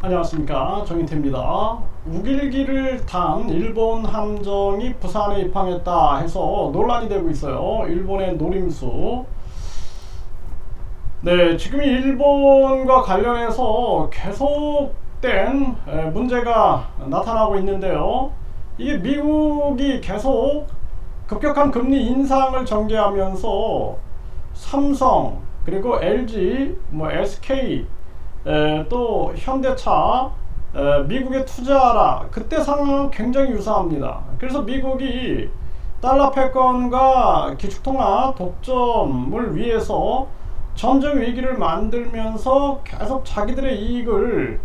안녕하십니까, 정인태입니다. 우길기를 탄 일본 함정이 부산에 입항했다 해서 논란이 되고 있어요. 일본의 노림수. 네, 지금 일본과 관련해서 계속된 문제가 나타나고 있는데요. 이게 미국이 계속 급격한 금리 인상을 전개하면서 삼성 그리고 LG, SK, 또 현대차, 미국에 투자하라. 그때 상황은 굉장히 유사합니다. 그래서 미국이 달러 패권과 기축통화 독점을 위해서 전쟁 위기를 만들면서 계속 자기들의 이익을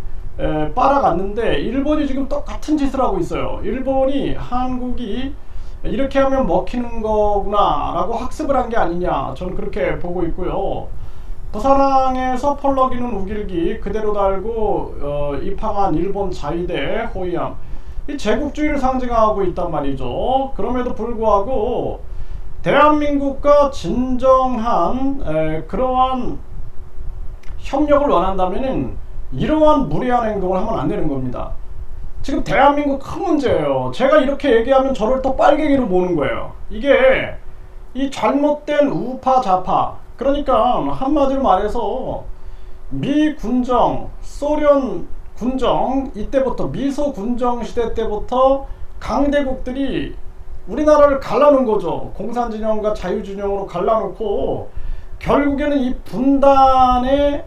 빨아갔는데, 일본이 지금 똑같은 짓을 하고 있어요. 일본이 한국이 이렇게 하면 먹히는 거구나 라고 학습을 한 게 아니냐, 저는 그렇게 보고 있고요. 부산항에서 펄럭이는 우길기 그대로 달고 입항한 일본 자위대 호위함, 이 제국주의를 상징하고 있단 말이죠. 그럼에도 불구하고 대한민국과 진정한 그러한 협력을 원한다면은 이러한 무례한 행동을 하면 안 되는 겁니다. 지금 대한민국 큰 문제예요. 제가 이렇게 얘기하면 저를 또 빨갱이로 보는 거예요. 이게 이 잘못된 우파 좌파, 그러니까 한마디로 말해서 미 군정, 소련 군정, 이때부터 미소 군정 시대 때부터 강대국들이 우리나라를 갈라놓은 거죠. 공산진영과 자유진영으로 갈라놓고 결국에는 이 분단의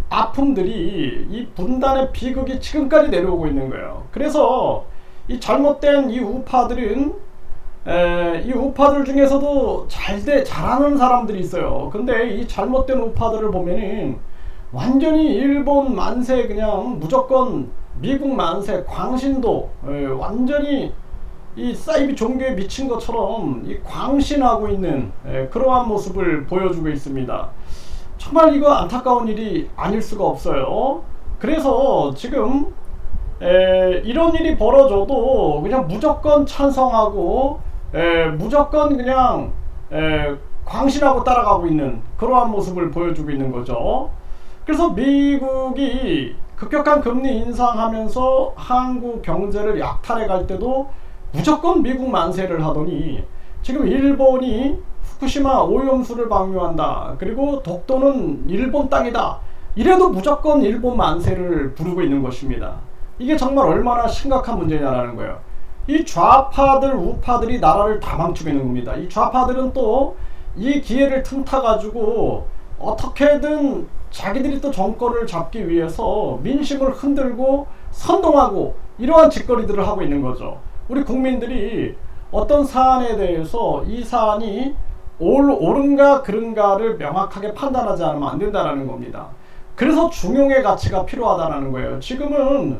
아픔들이, 이 분단의 비극이 지금까지 내려오고 있는 거예요. 그래서 이 잘못된 이 우파들은 이 우파들 중에서도 잘하는 사람들이 있어요. 근데 이 잘못된 우파들을 보면은 완전히 일본 만세, 그냥 무조건 미국 만세, 광신도, 완전히 이 사이비 종교에 미친 것처럼 이 광신하고 있는 그러한 모습을 보여주고 있습니다. 정말 이거 안타까운 일이 아닐 수가 없어요. 그래서 지금 이런 일이 벌어져도 그냥 무조건 찬성하고 무조건 그냥 광신하고 따라가고 있는 그러한 모습을 보여주고 있는 거죠. 그래서 미국이 급격한 금리 인상하면서 한국 경제를 약탈해 갈 때도 무조건 미국 만세를 하더니, 지금 일본이 후쿠시마 오염수를 방류한다, 그리고 독도는 일본 땅이다, 이래도 무조건 일본 만세를 부르고 있는 것입니다. 이게 정말 얼마나 심각한 문제냐라는 거예요. 이 좌파들 우파들이 나라를 다 망치고 있는 겁니다. 이 좌파들은 또 이 기회를 틈타 가지고 어떻게든 자기들이 또 정권을 잡기 위해서 민심을 흔들고 선동하고 이러한 짓거리들을 하고 있는 거죠. 우리 국민들이 어떤 사안에 대해서 이 사안이 옳은가 그른가를 명확하게 판단하지 않으면 안 된다는 겁니다. 그래서 중용의 가치가 필요하다는 거예요. 지금은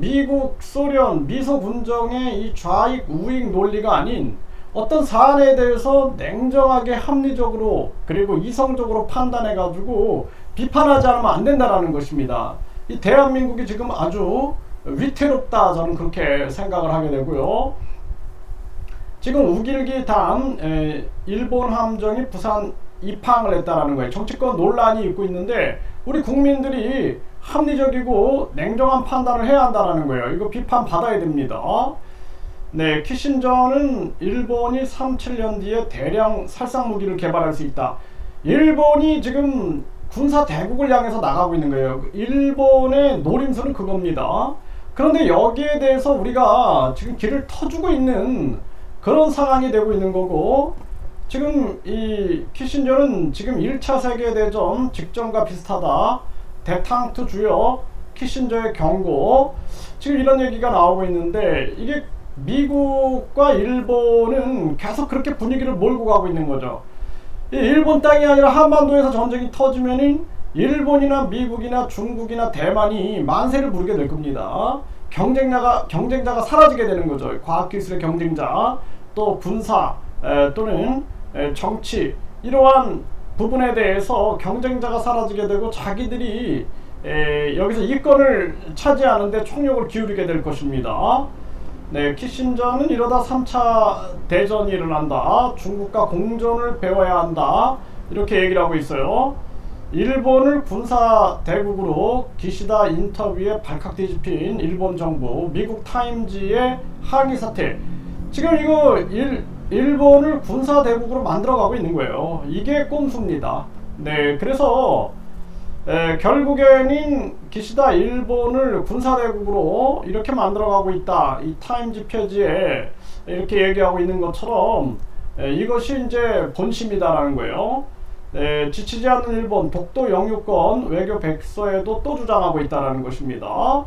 미국, 소련, 미소 군정의 이 좌익 우익 논리가 아닌 어떤 사안에 대해서 냉정하게 합리적으로 그리고 이성적으로 판단해 가지고 비판하지 않으면 안 된다는 것입니다. 이 대한민국이 지금 아주 위태롭다, 저는 그렇게 생각을 하게 되고요. 지금 우길기 단 일본 함정이 부산 입항을 했다라는 거예요. 정치권 논란이 있고 있는데 우리 국민들이 합리적이고 냉정한 판단을 해야 한다는 거예요. 이거 비판 받아야 됩니다. 네, 키신저는 일본이 37년 뒤에 대량 살상 무기를 개발할 수 있다. 일본이 지금 군사 대국을 향해서 나가고 있는 거예요. 일본의 노림수는 그겁니다. 그런데 여기에 대해서 우리가 지금 길을 터주고 있는 그런 상황이 되고 있는 거고, 지금 이 키신저는 지금 1차 세계대전 직전과 비슷하다, 대탕트 주역 키신저의 경고, 지금 이런 얘기가 나오고 있는데, 이게 미국과 일본은 계속 그렇게 분위기를 몰고 가고 있는 거죠. 이 일본 땅이 아니라 한반도에서 전쟁이 터지면은 일본이나 미국이나 중국이나 대만이 만세를 부르게 될 겁니다. 경쟁자가 사라지게 되는 거죠. 과학기술의 경쟁자, 또 군사 또는 정치, 이러한 부분에 대해서 경쟁자가 사라지게 되고 자기들이 여기서 이권을 차지하는데 총력을 기울이게 될 것입니다. 네, 키신저는 이러다 3차 대전이 일어난다, 중국과 공존을 배워야 한다, 이렇게 얘기를 하고 있어요. 일본을 군사 대국으로 기시다 인터뷰에 발칵 뒤집힌 일본 정부, 미국 타임지의 항의 사태. 지금 이거 일본을 군사 대국으로 만들어가고 있는 거예요. 이게 꼼수입니다. 네, 그래서 결국에는 기시다 일본을 군사 대국으로 이렇게 만들어가고 있다. 이 타임지 표지에 이렇게 얘기하고 있는 것처럼 이것이 이제 본심이다라는 거예요. 지치지 않는 일본 독도 영유권 외교 백서에도 또 주장하고 있다라는 것입니다.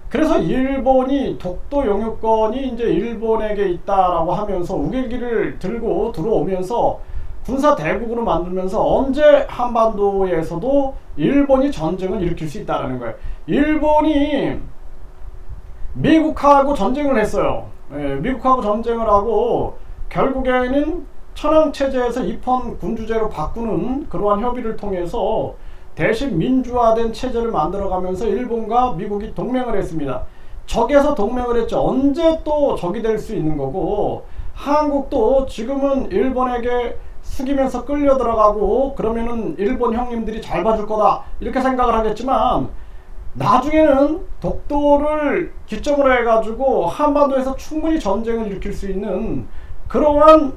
그래서 일본이 독도 영유권이 이제 일본에게 있다라고 하면서 우길기를 들고 들어오면서 군사 대국으로 만들면서 언제 한반도에서도 일본이 전쟁을 일으킬 수 있다라는 거예요. 일본이 미국하고 전쟁을 했어요. 미국하고 전쟁을 하고 결국에는 천황체제에서 입헌 군주제로 바꾸는 그러한 협의를 통해서 대신 민주화된 체제를 만들어가면서 일본과 미국이 동맹을 했습니다. 적에서 동맹을 했죠. 언제 또 적이 될 수 있는 거고, 한국도 지금은 일본에게 숙이면서 끌려 들어가고 그러면은 일본 형님들이 잘 봐줄 거다 이렇게 생각을 하겠지만, 나중에는 독도를 기점으로 해가지고 한반도에서 충분히 전쟁을 일으킬 수 있는 그러한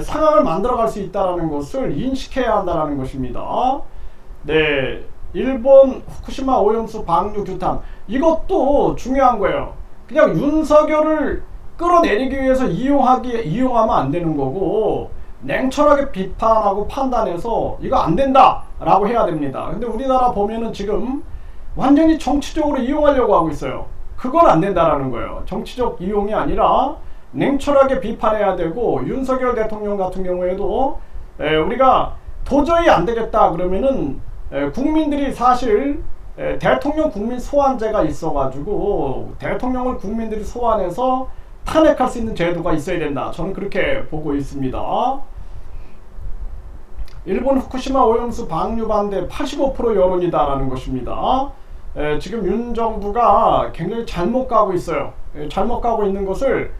상황을 만들어갈 수 있다는 것을 인식해야 한다는 것입니다. 네, 일본 후쿠시마 오염수 방류 규탄, 이것도 중요한 거예요. 그냥 윤석열을 끌어내리기 위해서 이용하면 안 되는 거고, 냉철하게 비판하고 판단해서 이거 안 된다 라고 해야 됩니다. 근데 우리나라 보면은 지금 완전히 정치적으로 이용하려고 하고 있어요. 그건 안 된다라는 거예요. 정치적 이용이 아니라 냉철하게 비판해야 되고, 윤석열 대통령 같은 경우에도 우리가 도저히 안 되겠다 그러면은 국민들이 사실 대통령 국민 소환제가 있어가지고 대통령을 국민들이 소환해서 탄핵할 수 있는 제도가 있어야 된다. 저는 그렇게 보고 있습니다. 일본 후쿠시마 오염수 방류 반대 85% 여론이다라는 것입니다. 지금 윤 정부가 굉장히 잘못 가고 있어요. 잘못 가고 있는 것을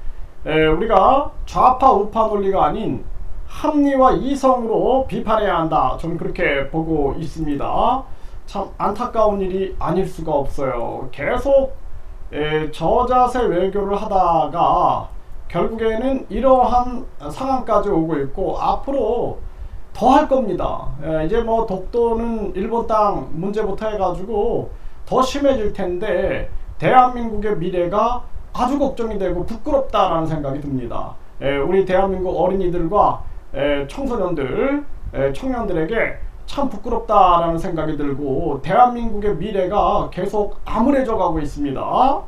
우리가 좌파 우파 논리가 아닌 합리와 이성으로 비판해야 한다. 저는 그렇게 보고 있습니다. 참 안타까운 일이 아닐 수가 없어요. 계속 저자세 외교를 하다가 결국에는 이러한 상황까지 오고 있고, 앞으로 더 할 겁니다. 이제 뭐 독도는 일본 땅 문제부터 해가지고 더 심해질 텐데 대한민국의 미래가 아주 걱정이 되고 부끄럽다라는 생각이 듭니다. 우리 대한민국 어린이들과 청소년들, 청년들에게 참 부끄럽다라는 생각이 들고, 대한민국의 미래가 계속 암울해져 가고 있습니다.